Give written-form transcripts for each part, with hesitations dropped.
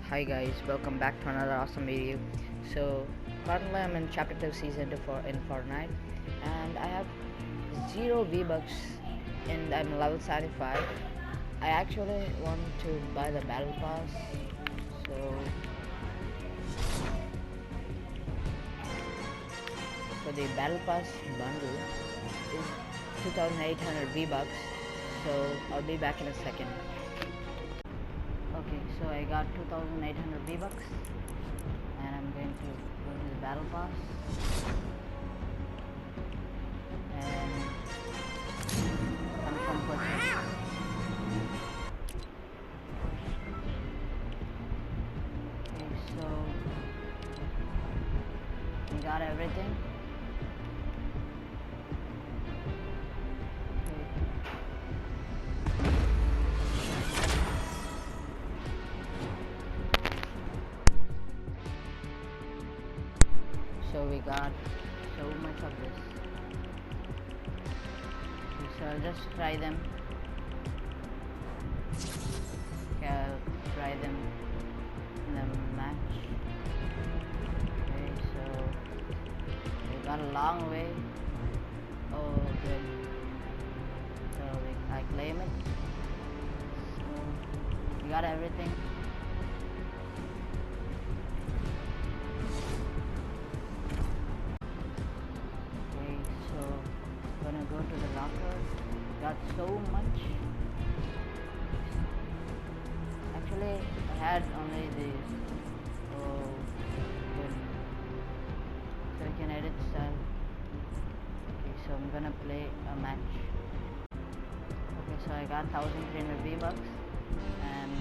Hi guys, welcome back to another awesome video. So currently I'm in chapter 2 season 2 in Fortnite and I have 0 V-Bucks and I'm level 75. I actually want to buy the battle pass, so the battle pass bundle is 2800 V-Bucks, so I'll be back in a second. Okay, so I got 2800 V-Bucks and I'm going to go to the battle pass and confirm purchase. Okay, so we got everything. So we got so much of this. Okay, so I'll just try them. Okay, I'll try them in the match. Okay, so we got a long way. Oh, good. So I claim it. So we got everything. Gonna go to the locker. Got so much. Actually, I had only this. Oh, good. So I can edit style. Okay, so I'm gonna play a match. Okay, so I got 1300 V-Bucks and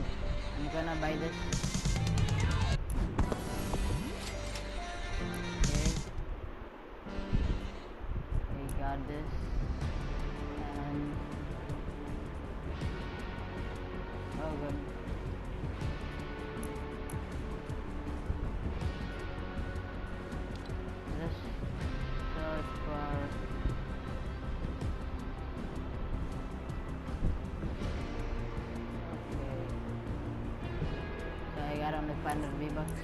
I'm gonna buy this. Got this and oh good. Just search for okay. So I got only 500 V-Bucks.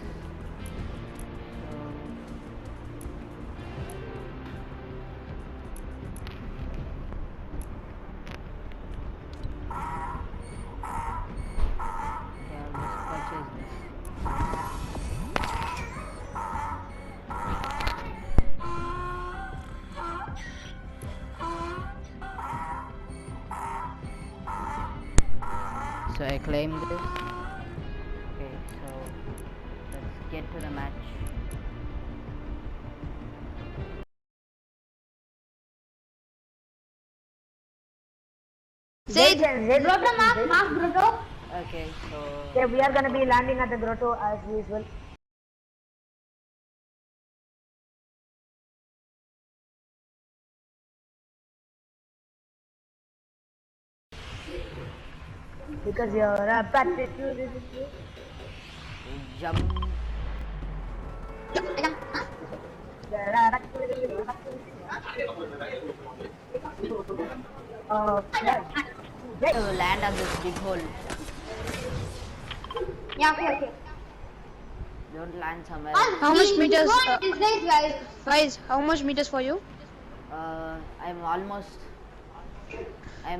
So I claim this. Okay, so let's get to the match. Say grotto, mark grotto. Okay, so okay, we are gonna be landing at the grotto as usual. Because you're a practice. Jump. To land on this big hole. Yeah, okay. Don't land somewhere. How much meters? Guys, how much meters for you? I'm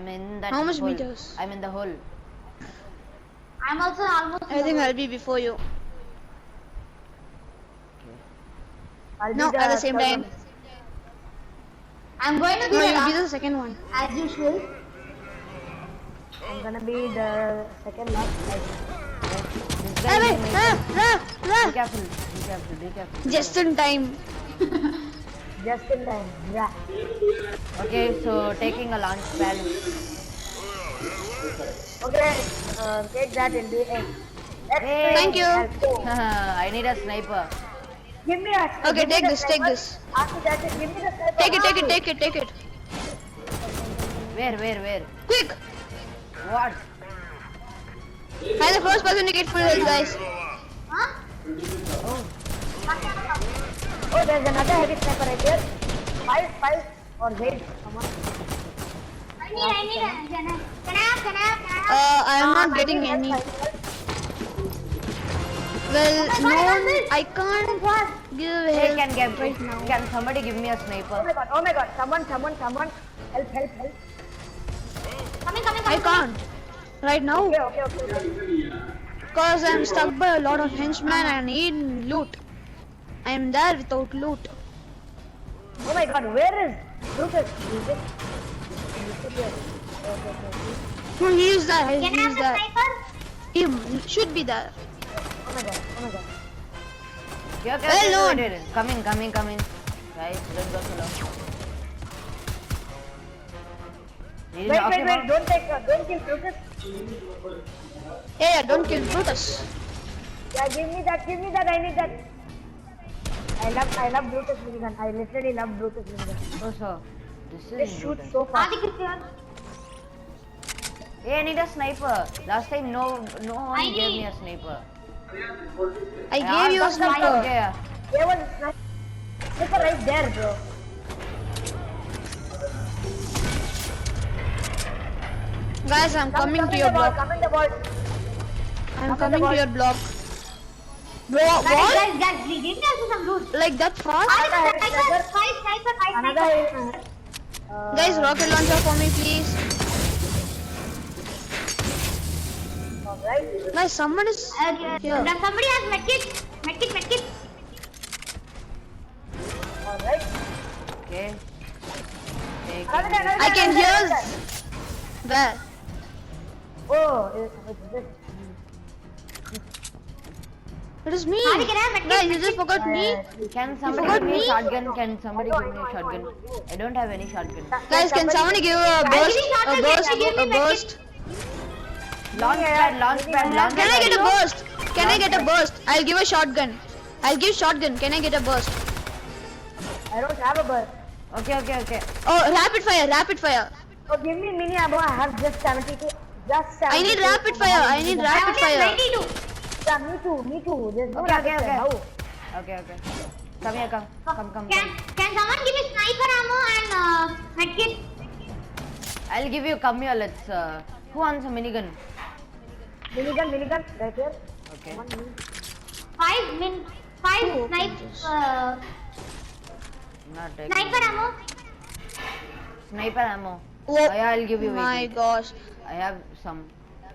in that How much hole. meters? I'm in the hole. I'm also almost. I think I'll be before you. Okay. No, at the same time. I'm going to be No, the you'll be last, the second one. as usual. I'm gonna be the second last. This guy is be careful, be careful, be careful. Just in time. Just in time. Yeah. Okay, so taking a launch pad. Okay, take that in the end. Hey. Thank you. I need a sniper. Give me a. Okay, give me take the this, take sniper. this. After that, give me the sniper. Take it. Where? Quick! What? I'm the first person to get full health, guys. Huh? Oh, Oh, there's another heavy sniper right there. Five, or wait, come on. I need a. Can I have? I'm not getting any. Well, Oh my no, God, Anil. I can't give Hey, help right now. can somebody give me a Oh sniper? my god, oh my god. Someone. Help. Coming. I can't right now Okay. because I'm stuck by a lot of henchmen and I need loot. I am there without loot. Oh my god, where is Lucas? Is it? Okay. No, he is there. He Can I have is the there. sniper? He should be there. Oh my god. Okay, Well, wait. Coming. Guys, don't go so long. Wait, don't kill Lucas. Yeah, don't kill Brutus. Yeah, give me that, I need that. I love Bluetooth minigun. I literally love Bluetooth minigun. Oh, so this They is shoot brutal. so fast. Hey, I need a sniper. Last time no one gave me a sniper. I gave you a sniper. Okay. There was a sniper right there, bro. Guys, I'm coming to your block. Coming the ball. I'm coming to your block. Bro, what? Guys, give me also some loot. Like that fast? Another Guys, rocket launcher for me, please. Alright. Guys, someone is here. Somebody has medkit. Alright. Okay. I can hear. Where? Oh, it's this. It is me. Guys, you just forgot me. Can somebody forgot give me a me? shotgun? Can somebody give me a shotgun? I don't have any shotgun. Guys, can somebody give a burst? Launch pad. Can I get a burst? Can I get a burst? I'll give a shotgun. I'll give shotgun. Can I get a burst? I don't have a burst. Okay. Oh, rapid fire. Oh, give me mini ammo. I have just 72. Just 72. I need rapid fire. Yeah, me too. There's no Okay. rapid fire. How? Okay. Come here, come. Can someone give me sniper ammo and medkit? I'll give you. Come here. Let's. Who wants a minigun? Minigun, right here. Okay. Five Not taking sniper ammo. Sniper ammo. Oh, Yeah, I'll give you. my wait. gosh. I have some.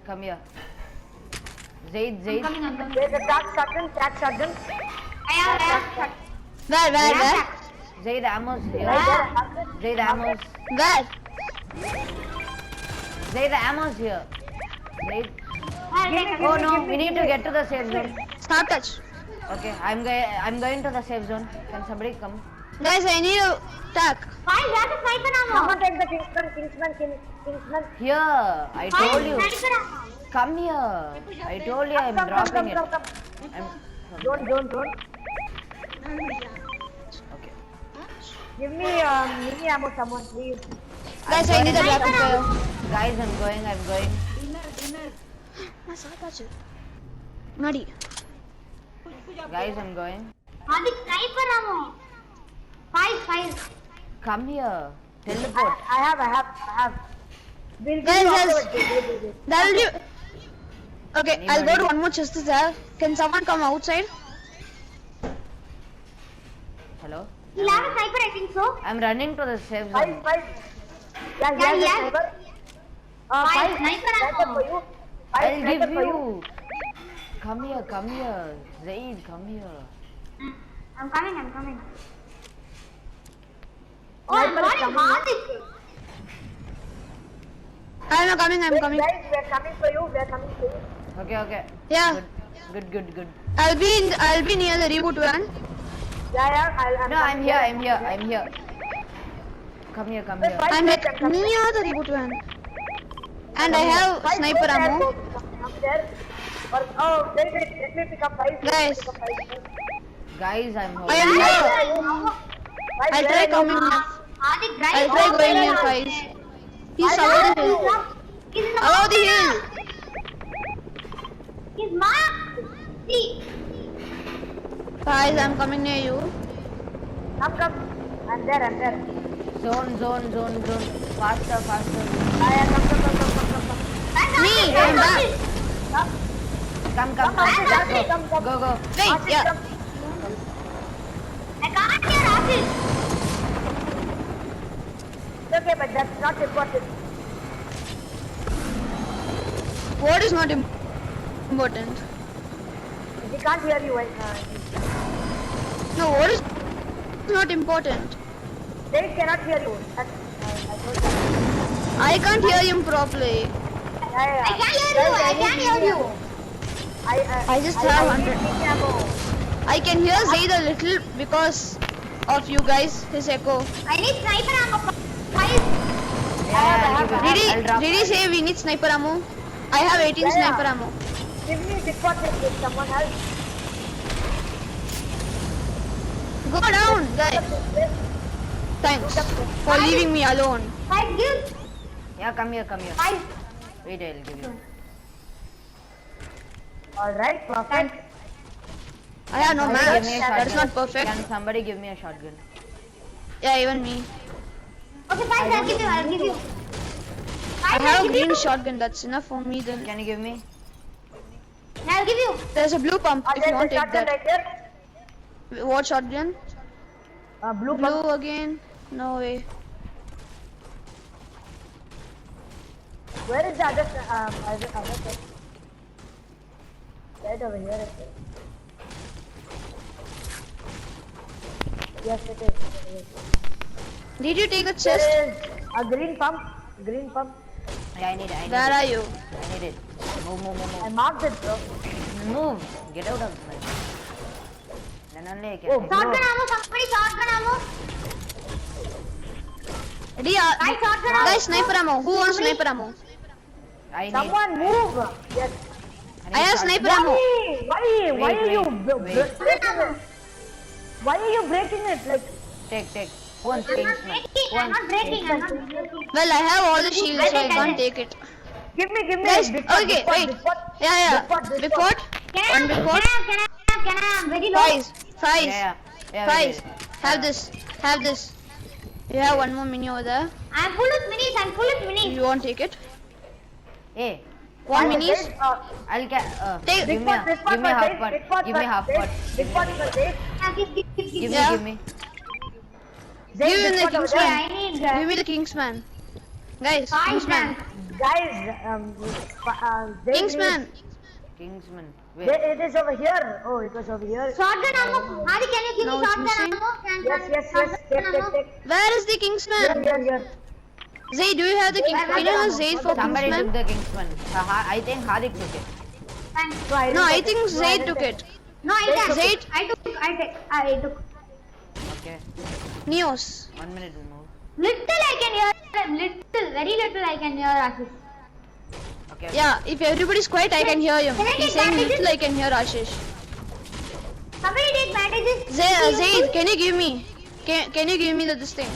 Come here. Zaid. There's a crack shotgun. I have. Where? Zaid ammo's here. Right there. Where? Zaid ammo's here. Zaid. Oh no, we need to get to the safe zone. Start touch. Okay, I'm going to the safe zone. Can somebody come? Guys, I need a tack. Someone take the Kingsman. Here, I told you. Come here. I told you I'm dropping it. Don't. Okay. Give me mini ammo, someone, please. Guys, I need a rapid fire. Guys, I'm going. Nadi. Guys, I'm going. Sniper ammo. Five. Come here. Teleport. I have. Guys, that'll do. Okay, I'll go to one more chest there. Can someone come outside? Hello? He'll have a sniper, I think so. I'm running to the safe zone. Five. Yeah. Five sniper for you. I'll give you. Come here. Zaid, come here. I'm coming. Oh, I'm hard. I'm coming. Guys, we're coming for you. Okay. Yeah, Good. I'll be near the reboot van. Yeah. No, I'm here. Come here. I'm like near the reboot van. And I have sniper ammo. Oh, wait, let me pick up five. Guys, Guys, I'm I am holding. here. I'll try coming here. I'll try going near guys. He's above the hill. Above the hill. He's marked. See. Guys, I'm coming near you. Come. I'm there. Zone. Faster. Come. Me, I'm back. Come. Ashish, come. Go. Wait, Ashish, yeah. come. I can't hear Ashish. It's okay, but that's not important. What is not important? He can't hear you. No, what is not important? They cannot hear you. I told you. I can't hear him properly. I can't hear you. I just have 100. need ammo. I can hear Zaid a little because of you guys, his echo. I need sniper ammo. Yeah, I'll drop. Did he say we need sniper ammo? I have 18 sniper ammo. Give me big pot with someone else. Go down, guys. Thanks for leaving me alone. Yeah, come here. Five. Wait, I'll give you. Alright, perfect. I have no Somebody give maps. me a That is shotgun. not perfect. Can somebody give me a shotgun? Yeah, even me. Okay, fine, I'll give you. I have a green shotgun. That's enough for me then. Can you give me? I'll give you. There's a blue pump if you want to take that. Right here. What shotgun? Blue Blue again? No way. Where is the other thing? Right over here. Is it? Yes, it is. Did you take the There chest? is a green pump. Yeah, I need Where are you? I need it. Move. I marked it, bro. Move. Get out of my. Then only I can. Oh, take shotgun it. ammo. Somebody shotgun ammo. Guys, sniper ammo. Who wants sniper ammo? I need. Someone move. Yes. I have sniper ammo. Why are you wait. breaking it? Why are you breaking it? Like, Take. Who wants Kingsman? I'm not breaking. Well, I have all the shields, so I can't take it. Give me. Guys, Big pot, okay, big pot, wait. big pot. Yeah. Big pot. Big pot. One big pot. Can I? I'm very low. Fries. Yeah. Fries. Have this. You have one more mini over there. I'm full of minis. You want to take it? Hey, One minis? I'll get. Take- Give me half pot. Give me half pot. Big pot for Zaid. Give me. Give me the big pot over Kingsman. there. I need Give me the Kingsman. Guys, Kingsman. Guys, Zaid Kingsman. Kingsman. needs- Wait. It is over here. Oh, it was over here. Shotgun ammo. Adi, can you give No, me it's shotgun missing. ammo? Yes. Take. Where is the Kingsman? Here. Zaid, do you have the Kingsman? Can you have Zaid for Somebody took Kingsman? the Kingsman. I think Hardik took it. No, I think Zaid took it. No, I didn't. Zaid? I took. Okay. Neos. 1 minute will move. Little I can hear him. Very little I can hear Ashish. Okay. Yeah, if everybody's quiet, I can hear him. Can I He's take saying bandages? little, I can hear Ashish. Somebody take bandages. Zaid, can you give me? Can you give me this thing?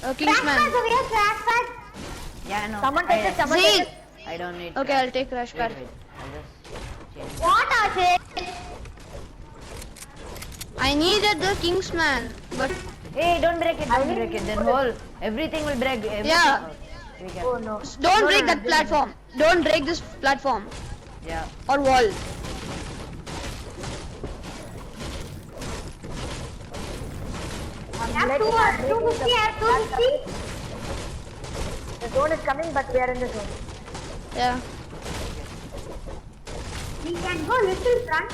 Crash Kingsman. pads over here. Crash pads. Yeah, no. Someone take it. Someone Zaid. take it. I don't need. Okay, I'll take crash Wait. pad. I'll just change. What Ashish? I needed the Kingsman, but Hey, don't break it. Then whole everything will break. Everything. Yeah. We can. Oh no. don't break that platform. Don't break this platform Yeah. or wall. I have 250. I have 250. The zone is coming, but we are in the zone. Yeah. We can go little front.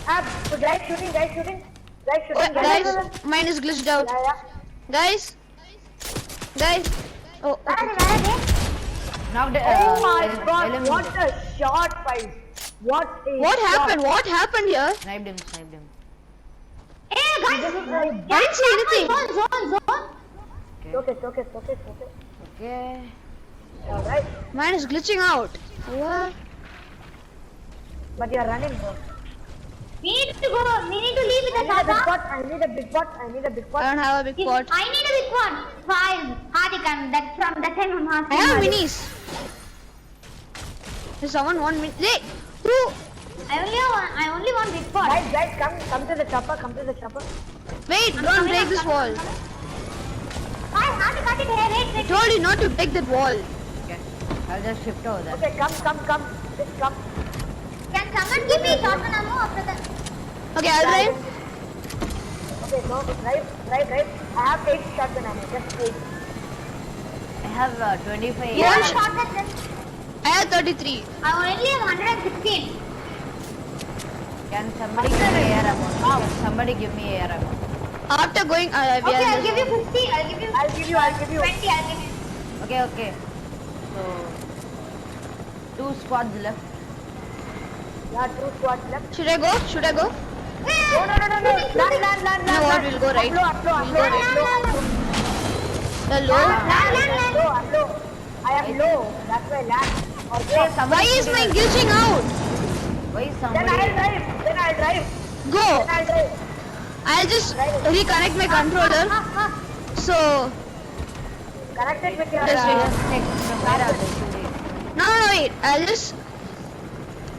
Guys shooting. Oh, guys, mine is glitched out. Yeah. Guys. Oh, Where okay. are they? Knocked it. Oh my god, eliminated. what a shot, guys. What What happened here? Sniped him. Hey guys. I didn't see anything. Zone. Okay. Okay. Alright. Mine is glitching out. What? But you are running, bro. We need to go. We need to leave with the I Saba. need a big pot. I don't have a big pot. I need a big one. Five. Hardik, that's from that time I'm asking. I have Hardik. minis. Does someone want me? Hey, who? I only want big pot. Guys, come to the chopper. Wait, don't break this wall. Hardik, I wait. told you not to break that wall. Okay. I'll just shift over there. Okay, come. Just come. Can someone give me shotgun ammo after that? Okay, I'll drive. Okay, go. Drive. I have 8 shotgun ammo. Just 8. I have 25. You Yeah. want shotgun then? I have 33. I only have 116. Can somebody give me air ammo? Can somebody give me air ammo? After going, we Okay, are I'll just- give you 50. I'll give you I'll give you. 20. I'll give you. Okay. So 2 squads left. Yeah, 2 squads left. Should I go? No. Land. No, what, we'll go right. I'm low. The low. I'm low. I am low. That's why land. Or Hey, go. Why somebody is my shooting glitching out? us. Why is Then somebody? I'll drive. Go. I'll just reconnect my controller. So, Connect it with your. Just wait. Just check from where are they shooting? no, wait. I'll just.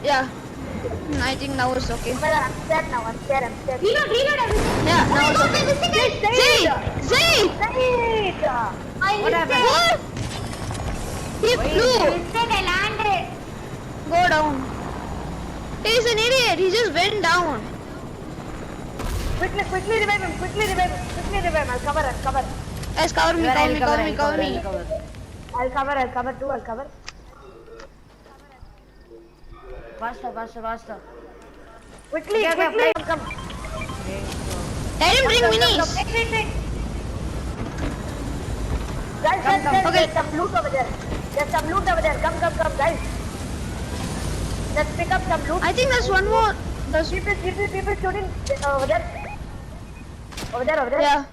Yeah. I think now it's okay. I'm scared now. I'm scared. Reload everything. Yeah, now it's Oh okay. my God, this is Zay! Wait. What happened? What? He Wait, flew. mistake. I landed. Go down. He's an idiot. He just went down. Quickly revive him. I'll cover. Guys, cover me, Where cover I'll me, cover, cover me, I'll cover cover, me. I'll cover. I'll cover too. I'll cover. Faster. Quickly, Okay, come. Okay, so Let him bring minis. Wait. Guys, Okay. there's some loot over there. Come, guys. Let's pick up some loot. I think there's one more. There's, People shooting over there. Over there. yeah.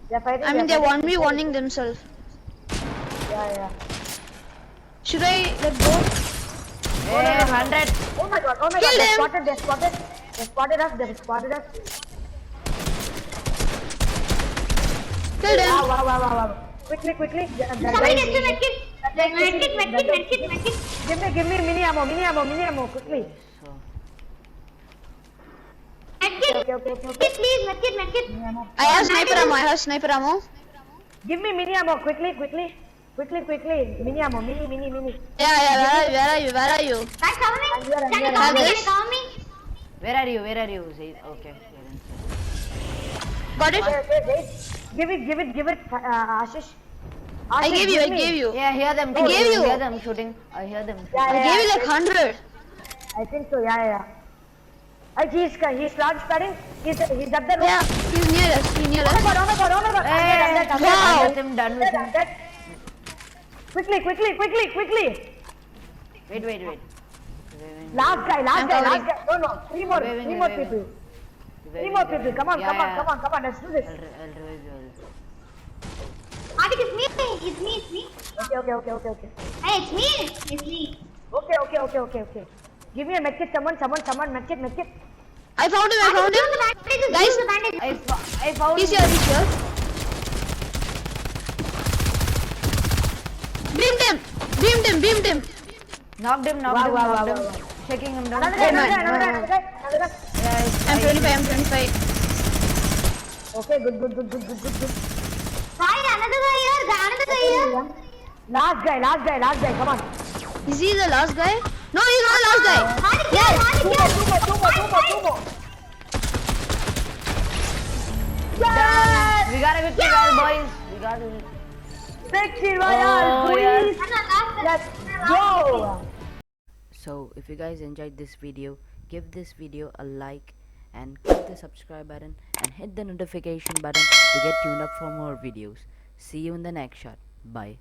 They're fighting. I mean, they're 1v1ing themselves. Yeah. Should I let go? hey, 100. Oh my god. Kill They them. spotted us. Kill them. Wow. Quickly. Somebody gets to medkit. Medkit. Give me mini ammo, quickly. So Medkit. Okay. Please, medkit. I have sniper ammo. Give me mini ammo, quickly. Mini ammo, mini. Yeah, where are you? Guys, cover me. I'm here. Can you Have cover me? this? where are you? Say, okay. You're inside. Got it? Okay. Give it, Ashish. I gave you. Yeah, I hear them I shooting. gave you. I hear them shooting. Yeah, I gave you like 100. I think so, yeah. He's launch padding. He's up there. Yeah, he's near us. Oh my god. Hey, Wow. done with him. Quickly. Wait. Last guy. I'm covering. No. Three more Wait. people. Three more people. Come on. Let's do this. I'll revive you. Adik, it's me. Okay. Hey, it's me. Okay. Give me a medkit, someone, medkit. I found him. Guys, Use the bandages. I found he's here. Beamed him. Knocked him. Wow. Shaking him down. Another man. guy. Yeah, I'm 25. Okay, good. Fine, another guy here. Last guy, come on. Is he the last guy? No, he's not the last guy. Adik, Two more. We got a victory, boys. We got it. Victory Royale, Oh, yes. please. Let's go. So if you guys enjoyed this video, give this video a like and click the subscribe button and hit the notification button to get tuned up for more videos. See you in the next shot. Bye.